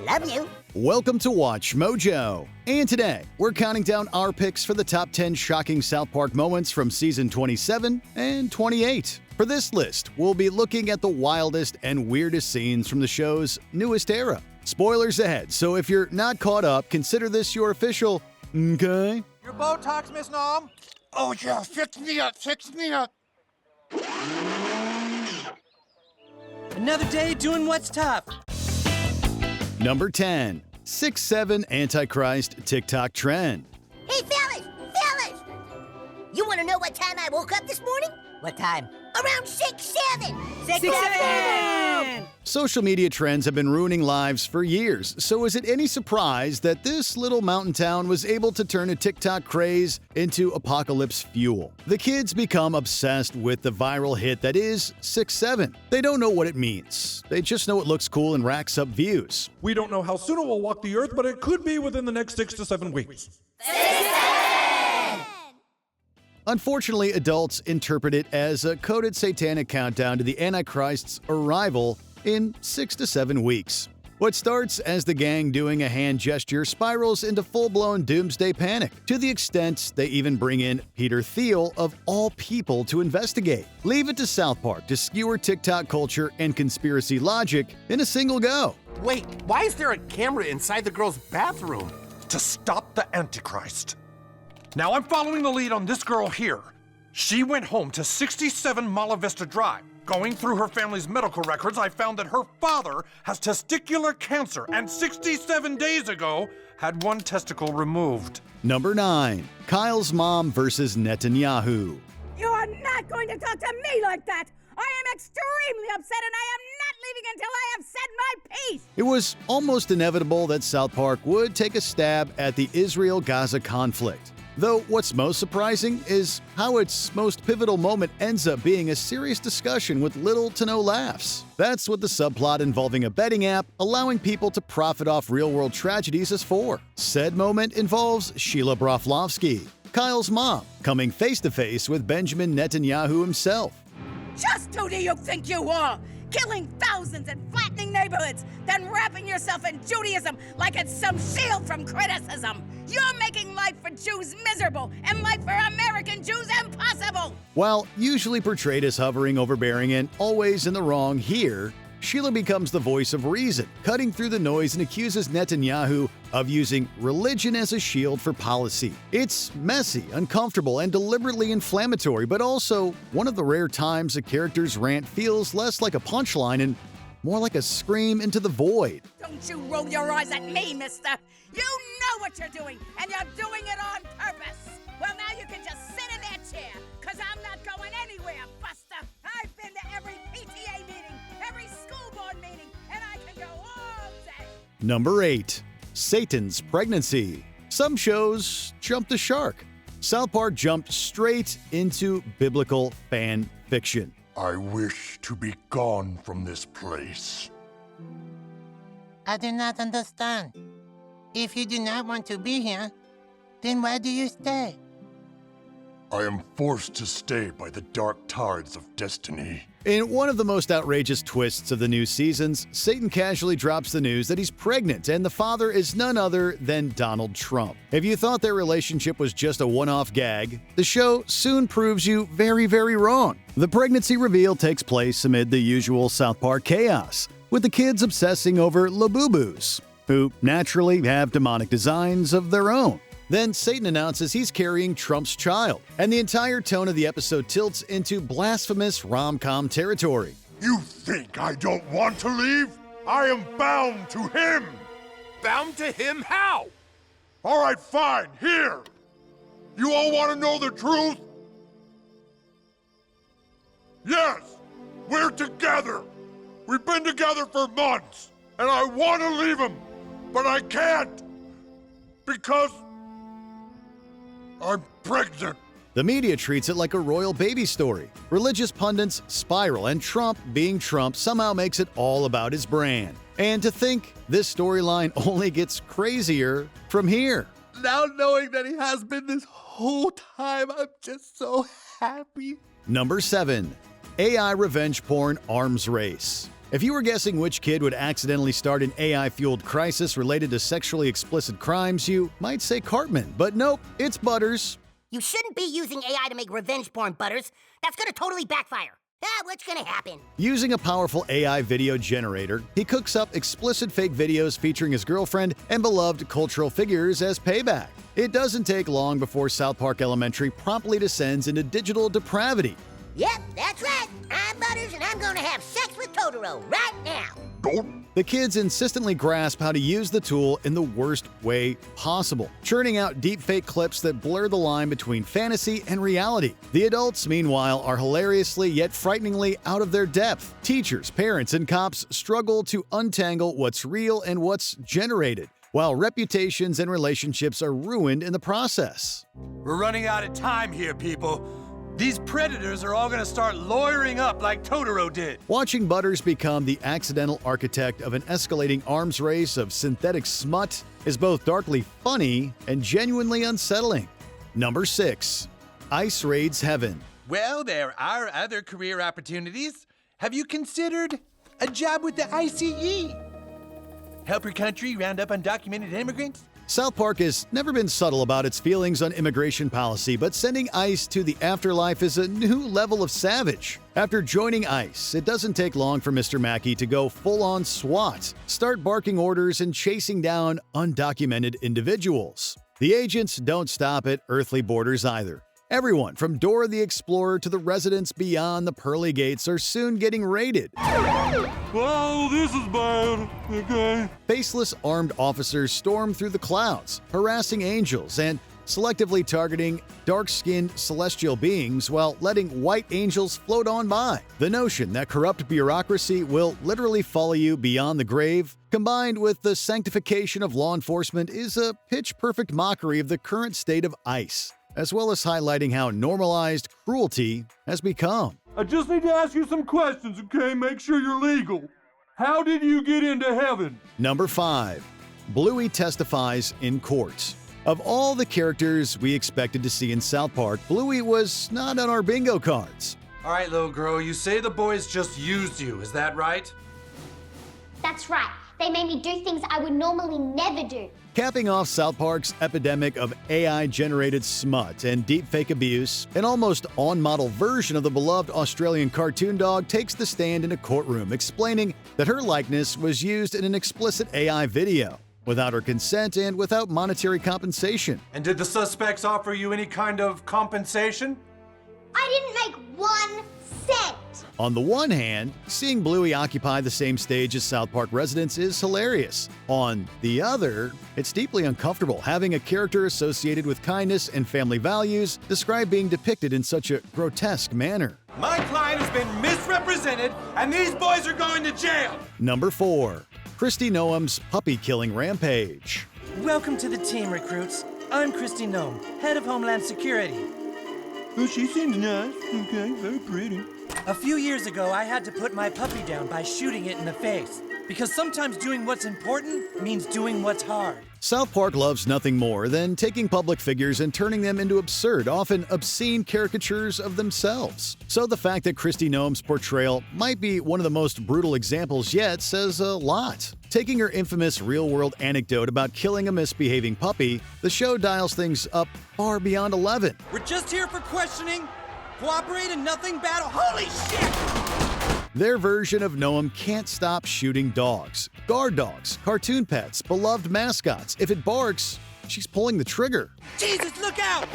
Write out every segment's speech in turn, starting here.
I love you. Welcome to Watch Mojo. And today, we're counting down our picks for the top 10 shocking South Park moments from season 27 and 28. For this list, we'll be looking at the wildest and weirdest scenes from the show's newest era. Spoilers ahead, so if you're not caught up, consider this your official, okay? Your Botox, Miss Noem? Oh yeah, fix me up. Another day doing what's tough. Number 10. 6'7" Antichrist TikTok trend. Hey, fellas! You want to know what time I woke up this morning? What time? Around 6-7. 6-7! Social media trends have been ruining lives for years, so is it any surprise that this little mountain town was able to turn a TikTok craze into apocalypse fuel? The kids become obsessed with the viral hit that is 6'7". They don't know what it means. They just know it looks cool and racks up views. We don't know how soon it will walk the earth, but it could be within the next 6 to 7 weeks. Unfortunately, adults interpret it as a coded satanic countdown to the Antichrist's arrival in 6 to 7 weeks. What starts as the gang doing a hand gesture spirals into full-blown doomsday panic, to the extent they even bring in Peter Thiel, of all people, to investigate. Leave it to South Park to skewer TikTok culture and conspiracy logic in a single go. Wait, why is there a camera inside the girl's bathroom? To stop the Antichrist. Now I'm following the lead on this girl here. She went home to 67 Mala Vista Drive. Going through her family's medical records, I found that her father has testicular cancer and 67 days ago had one testicle removed. Number 9. Kyle's mom versus Netanyahu. You are not going to talk to me like that! I am extremely upset and I am not leaving until I have said my piece! It was almost inevitable that South Park would take a stab at the Israel-Gaza conflict. Though what's most surprising is how its most pivotal moment ends up being a serious discussion with little to no laughs. That's what the subplot involving a betting app allowing people to profit off real-world tragedies is for. Said moment involves Sheila Broflovsky, Kyle's mom, coming face-to-face with Benjamin Netanyahu himself. Just who do you think you are? Killing thousands and flattening neighborhoods, then wrapping yourself in Judaism like it's some shield from criticism. You're making life for Jews miserable and life for American Jews impossible. While usually portrayed as hovering, overbearing, and always in the wrong, here, Sheila becomes the voice of reason, cutting through the noise, and accuses Netanyahu of using religion as a shield for policy. It's messy, uncomfortable, and deliberately inflammatory, but also one of the rare times a character's rant feels less like a punchline and more like a scream into the void. Don't you roll your eyes at me, mister. You know what you're doing, and you're doing it on purpose. Well, now you can just sit in that chair, because I'm not going anywhere, Buster. I've been to every PTA meeting, every school board meeting, and I can go all day. Number 8. Satan's Pregnancy. Some shows jump the shark. South Park jumped straight into biblical fan fiction. I wish to be gone from this place. I do not understand. If you do not want to be here, then why do you stay? I am forced to stay by the dark tides of destiny. In one of the most outrageous twists of the new seasons, Satan casually drops the news that he's pregnant and the father is none other than Donald Trump. If you thought their relationship was just a one-off gag, the show soon proves you very, very wrong. The pregnancy reveal takes place amid the usual South Park chaos, with the kids obsessing over Labubus, who naturally have demonic designs of their own. Then Satan announces he's carrying Trump's child, and the entire tone of the episode tilts into blasphemous rom-com territory. You think I don't want to leave? I am bound to him! Bound to him how? All right, fine, here! You all want to know the truth? Yes, we're together! We've been together for months, and I want to leave him, but I can't! Because I'm pregnant. The media treats it like a royal baby story. Religious pundits spiral, and Trump, being Trump, somehow makes it all about his brand. And to think this storyline only gets crazier from here. Now knowing that he has been this whole time, I'm just so happy. Number 7. AI revenge porn arms race. If you were guessing which kid would accidentally start an AI-fueled crisis related to sexually explicit crimes, you might say Cartman, but nope, it's Butters. You shouldn't be using AI to make revenge porn, Butters. That's gonna totally backfire. What's gonna happen? Using a powerful AI video generator, he cooks up explicit fake videos featuring his girlfriend and beloved cultural figures as payback. It doesn't take long before South Park Elementary promptly descends into digital depravity. Yep, that's right. I'm Butters, and I'm gonna have sex with Totoro right now. The kids insistently grasp how to use the tool in the worst way possible, churning out deepfake clips that blur the line between fantasy and reality. The adults, meanwhile, are hilariously yet frighteningly out of their depth. Teachers, parents, and cops struggle to untangle what's real and what's generated, while reputations and relationships are ruined in the process. We're running out of time here, people. These predators are all gonna start lawyering up like Totoro did. Watching Butters become the accidental architect of an escalating arms race of synthetic smut is both darkly funny and genuinely unsettling. Number 6. Ice Raids Heaven. Well, there are other career opportunities. Have you considered a job with the ICE? Help your country round up undocumented immigrants? South Park has never been subtle about its feelings on immigration policy, but sending ICE to the afterlife is a new level of savage. After joining ICE, it doesn't take long for Mr. Mackey to go full-on SWAT, start barking orders and chasing down undocumented individuals. The agents don't stop at earthly borders either. Everyone from Dora the Explorer to the residents beyond the pearly gates are soon getting raided. Oh, this is bad. Okay. Faceless armed officers storm through the clouds, harassing angels and selectively targeting dark-skinned celestial beings while letting white angels float on by. The notion that corrupt bureaucracy will literally follow you beyond the grave, combined with the sanctification of law enforcement, is a pitch-perfect mockery of the current state of ICE, as well as highlighting how normalized cruelty has become. I just need to ask you some questions, okay? Make sure you're legal. How did you get into heaven? Number 5. Bluey testifies in court. Of all the characters we expected to see in South Park, Bluey was not on our bingo cards. All right, little girl, you say the boys just used you, is that right? That's right. They made me do things I would normally never do. Capping off South Park's epidemic of AI-generated smut and deepfake abuse, an almost on-model version of the beloved Australian cartoon dog takes the stand in a courtroom, explaining that her likeness was used in an explicit AI video, without her consent and without monetary compensation. And did the suspects offer you any kind of compensation? I didn't make 1 cent. On the one hand, seeing Bluey occupy the same stage as South Park residents is hilarious. On the other, it's deeply uncomfortable having a character associated with kindness and family values described being depicted in such a grotesque manner. My client has been misrepresented, and these boys are going to jail! Number 4. Kristi Noem's puppy-killing rampage. Welcome to the team, recruits. I'm Kristi Noem, head of Homeland Security. Oh, she seems nice. Okay, very pretty. A few years ago, I had to put my puppy down by shooting it in the face. Because sometimes doing what's important means doing what's hard. South Park loves nothing more than taking public figures and turning them into absurd, often obscene caricatures of themselves. So the fact that Kristi Noem's portrayal might be one of the most brutal examples yet says a lot. Taking her infamous real-world anecdote about killing a misbehaving puppy, the show dials things up far beyond 11. We're just here for questioning. Cooperate and nothing bad. Holy shit! Their version of Noem can't stop shooting dogs, guard dogs, cartoon pets, beloved mascots. If it barks, she's pulling the trigger. Jesus, look out!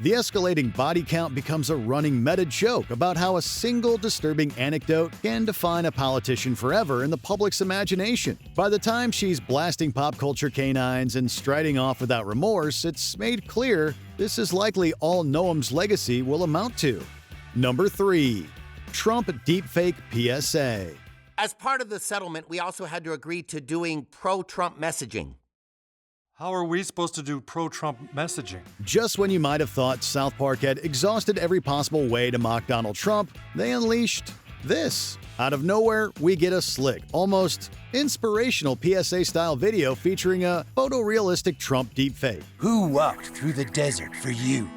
The escalating body count becomes a running meta joke about how a single disturbing anecdote can define a politician forever in the public's imagination. By the time she's blasting pop culture canines and striding off without remorse, it's made clear this is likely all Noem's legacy will amount to. Number 3. Trump deepfake PSA. As part of the settlement, we also had to agree to doing pro-Trump messaging. How are we supposed to do pro-Trump messaging? Just when you might have thought South Park had exhausted every possible way to mock Donald Trump, they unleashed this. Out of nowhere, we get a slick, almost inspirational PSA-style video featuring a photorealistic Trump deepfake. Who walked through the desert for you?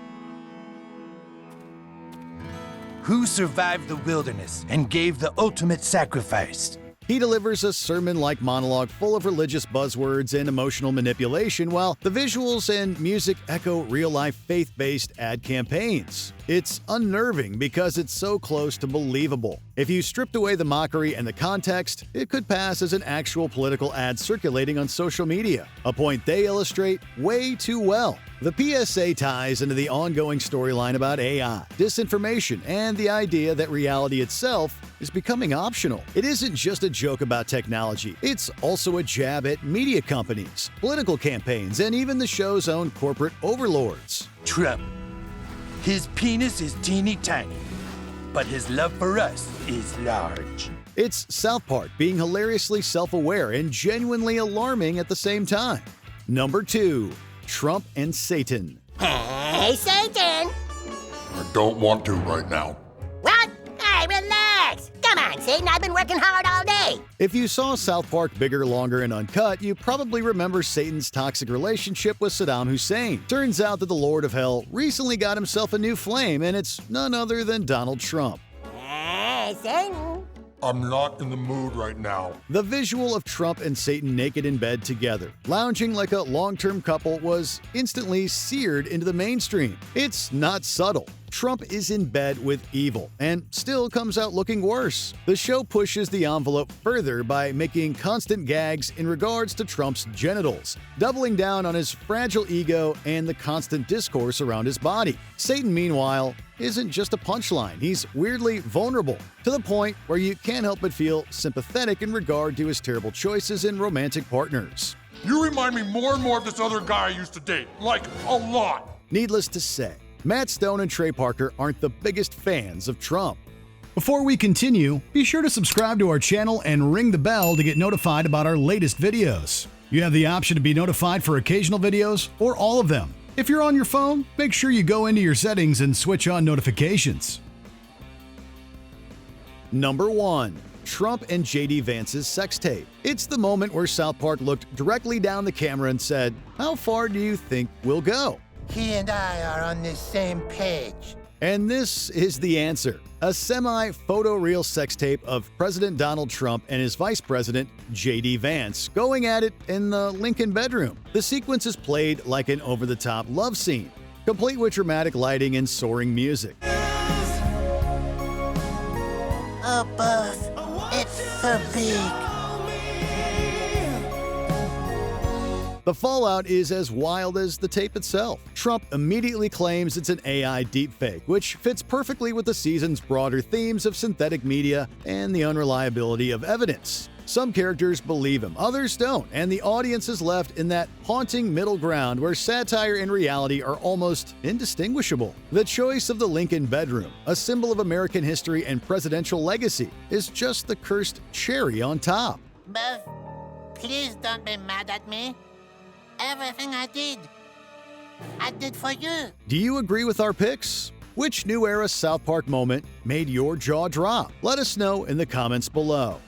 Who survived the wilderness and gave the ultimate sacrifice? He delivers a sermon-like monologue full of religious buzzwords and emotional manipulation, while the visuals and music echo real-life faith-based ad campaigns. It's unnerving because it's so close to believable. If you stripped away the mockery and the context, it could pass as an actual political ad circulating on social media, a point they illustrate way too well. The PSA ties into the ongoing storyline about AI, disinformation, and the idea that reality itself is becoming optional. It isn't just a joke about technology, it's also a jab at media companies, political campaigns, and even the show's own corporate overlords. Trump. His penis is teeny tiny, but his love for us is large. It's South Park being hilariously self-aware and genuinely alarming at the same time. Number 2. Trump and Satan. Hey, Satan! I don't want to right now. What? Hey, relax! Come on, Satan, I've been working hard all day! If you saw South Park Bigger, Longer, and Uncut, you probably remember Satan's toxic relationship with Saddam Hussein. Turns out that the Lord of Hell recently got himself a new flame, and it's none other than Donald Trump. Hey, Satan! I'm not in the mood right now. The visual of Trump and Satan naked in bed together, lounging like a long-term couple, was instantly seared into the mainstream. It's not subtle. Trump is in bed with evil and still comes out looking worse. The show pushes the envelope further by making constant gags in regards to Trump's genitals, doubling down on his fragile ego and the constant discourse around his body. Satan, meanwhile, isn't just a punchline. He's weirdly vulnerable, to the point where you can't help but feel sympathetic in regard to his terrible choices in romantic partners. You remind me more and more of this other guy I used to date. Like, a lot. Needless to say, Matt Stone and Trey Parker aren't the biggest fans of Trump. Before we continue, be sure to subscribe to our channel and ring the bell to get notified about our latest videos. You have the option to be notified for occasional videos or all of them. If you're on your phone, make sure you go into your settings and switch on notifications. Number 1. Trump and J.D. Vance's sex tape. It's the moment where South Park looked directly down the camera and said, "How far do you think we'll go?" He and I are on the same page. And this is the answer. A semi-photo-real sex tape of President Donald Trump and his vice president, J.D. Vance, going at it in the Lincoln bedroom. The sequence is played like an over-the-top love scene, complete with dramatic lighting and soaring music. Oh, boss, it's so big. The fallout is as wild as the tape itself. Trump immediately claims it's an AI deepfake, which fits perfectly with the season's broader themes of synthetic media and the unreliability of evidence. Some characters believe him, others don't, and the audience is left in that haunting middle ground where satire and reality are almost indistinguishable. The choice of the Lincoln bedroom, a symbol of American history and presidential legacy, is just the cursed cherry on top. Boss, please don't be mad at me. Everything I did for you. Do you agree with our picks? Which new era South Park moment made your jaw drop? Let us know in the comments below.